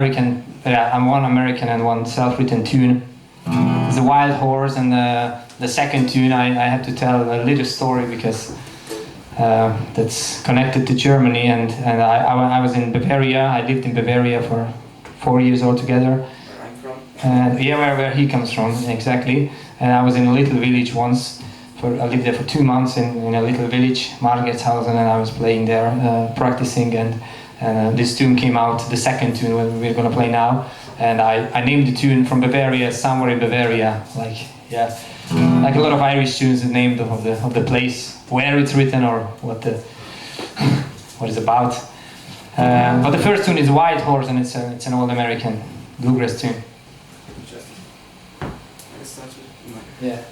American, I'm one American and one self-written tune. It's a Wild Horse, and the second tune I had to tell a little story because that's connected to Germany, and I was in Bavaria. I lived in Bavaria for 4 years altogether. Where I'm from. And yeah, where he comes from, exactly. And I was in a little village once. I lived there for 2 months in a little village, Margetshausen, and I was playing there, practicing, and this tune came out, the second tune we're going to play now. And I named the tune from Bavaria, Somewhere in Bavaria, like a lot of Irish tunes, the name of the place, where it's written or what it's about. But the first tune is Wild Horse, and it's an old American bluegrass tune. Just, I start with Yeah.